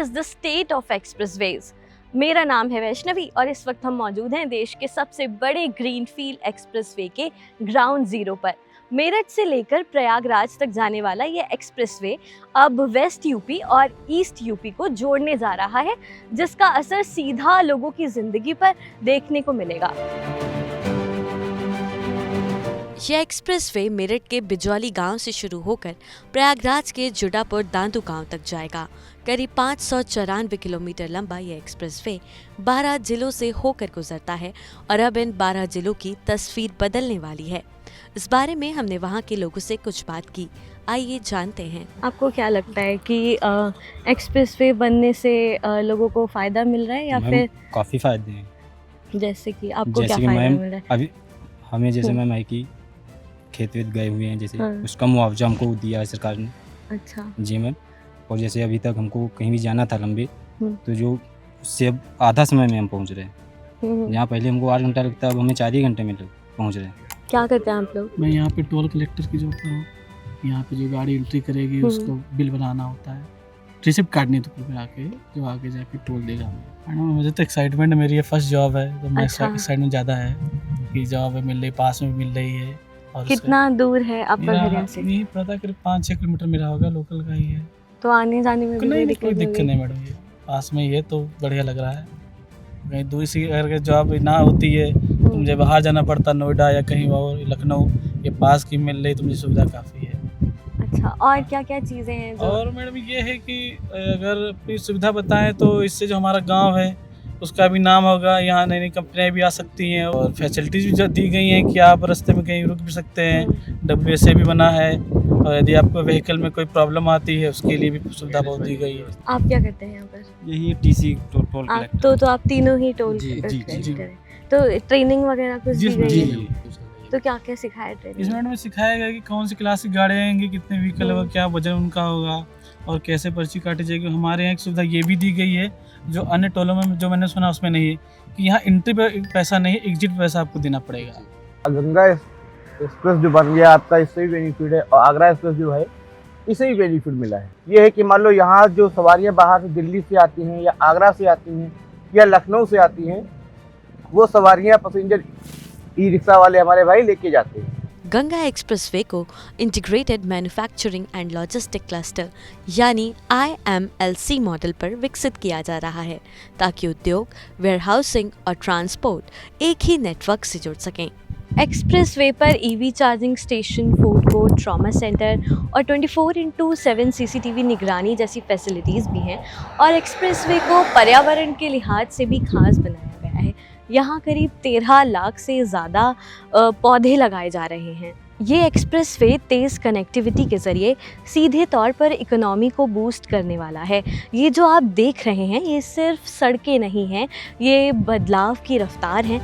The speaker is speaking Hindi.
Is the state of expressways. मेरा नाम है वैष्णवी और इस वक्त हम मौजूद हैं देश के सबसे बड़े ग्रीनफील्ड एक्सप्रेसवे के ग्राउंड जीरो पर। मेरठ से लेकर प्रयागराज तक जाने वाला ये एक्सप्रेसवे अब वेस्ट यूपी और ईस्ट यूपी को जोड़ने जा रहा है, जिसका असर सीधा लोगों की जिंदगी पर देखने को मिलेगा। यह एक्सप्रेसवे मेरठ के बिजौली गांव से शुरू होकर प्रयागराज के जुडापुर दांदू गांव तक जाएगा। करीब 594 किलोमीटर लंबा यह एक्सप्रेसवे 12 जिलों से होकर गुजरता है और अब इन 12 जिलों की तस्वीर बदलने वाली है। इस बारे में हमने वहां के लोगों से कुछ बात की, आइए जानते हैं। आपको क्या लगता है कि एक्सप्रेसवे बनने से लोगों को फायदा मिल रहा है या फिर? काफ़ी फायदे हैं। जैसे कि आपको क्या फायदा मिल रहा है? अभी हमें जैसे मैम है कि खेत वेत गए हुए हैं, जैसे उसका मुआवजा हमको दिया है सरकार ने। अच्छा जी मैम। और जैसे अभी तक हमको कहीं भी जाना था लंबे, तो जो उससे अब आधा समय में हम पहुंच रहे हैं। जहाँ पहले हमको 8 घंटा लगता है, अब हमें 4 ही घंटे में पहुंच रहे हैं। क्या करते हैं आप लोग? मैं यहाँ पे टोल कलेक्टर की जॉब कर रहा हूँ। यहाँ पे जो गाड़ी एंट्री करेगी उसको बिल बनाना होता है, रिसिप्ट काटनी तो फिर आके जो आगे जाके टोल देगा हमें। मुझे तो एक्साइटमेंट है, मेरी ये फर्स्ट जॉब है तो मैं एक्साइटमेंट ज़्यादा है कि जॉब मिल रही, पास में मिल रही है। और कितना दूर है आपका घर यहाँ से? नहीं पता, करीब 5-6 किलोमीटर मेरा होगा, लोकल का ही है। तो आने जाने में कोई दिक्कत नहीं मैडम, ये पास में ही है तो बढ़िया लग रहा है। कहीं दूर से अगर जॉब ना होती है तो मुझे बाहर जाना पड़ता, नोएडा या कहीं और लखनऊ, ये पास की मिल रही तो मुझे सुविधा काफ़ी है। अच्छा, और क्या क्या चीज़ें हैं जो? और मैडम ये है कि अगर अपनी सुविधा बताएं तो इससे जो हमारा गांव है उसका भी नाम होगा, यहाँ नई नई कंपनियाँ भी आ सकती हैं और फैसिलिटीज़ भी जो दी गई हैं कि आप रास्ते में कहीं रुक भी सकते हैं। WSA भी बना है और यदि आपको व्हीकल में कोई प्रॉब्लम आती है उसके लिए भी सुविधा बहुत दी गई है। आप क्या करते हैं यहाँ पर? यही TC टोल कलेक्टर। तो आप तीनों ही टोल कलेक्ट करें। तो ट्रेनिंग वगैरह कुछ दी गई है? तो क्या क्या सिखाया ट्रेनिंग? इसमें में सिखाया गया कि कौन सी क्लास की गाड़ियाँ आएंगी, कितने व्हीकल होगा, क्या वजन उनका होगा और कैसे पर्ची काटी जाएगी। हमारे यहाँ एक सुविधा ये भी दी गई है जो अन्य टोलों में जो मैंने सुना उसमें नहीं है, कि यहाँ एंट्री पे पैसा नहीं, एग्जिट पैसा आपको देना पड़ेगा। गंगा एक्सप्रेस जो बन गया आपका, इससे भी बेनिफिट है और आगरा एक्सप्रेस जो है इससे भी बेनिफिट मिला है। ये है कि मान लो यहाँ जो सवारियाँ बाहर से दिल्ली से आती हैं या आगरा से आती हैं या लखनऊ से आती हैं, वो सवारियाँ पैसेंजर ई रिक्शा वाले हमारे भाई लेके जाते हैं। गंगा एक्सप्रेसवे को integrated manufacturing and logistic cluster यानी IMLC मॉडल पर विकसित किया जा रहा है, ताकि उद्योग, वेयरहाउसिंग और ट्रांसपोर्ट एक ही नेटवर्क से जुड़ सकें। एक्सप्रेसवे पर EV charging station, food court, trauma centre और 24/7 CCTV निगरानी जैसी फैसिलिटीज़ भी हैं और एक्सप्रेसवे को पर्यावरण के लिहाज से भी खास बनाया गया है। यहाँ करीब 13 लाख से ज़्यादा पौधे लगाए जा रहे हैं। ये एक्सप्रेसवे तेज़ कनेक्टिविटी के ज़रिए सीधे तौर पर इकोनॉमी को बूस्ट करने वाला है। ये जो आप देख रहे हैं ये सिर्फ सड़कें नहीं हैं, ये बदलाव की रफ्तार है।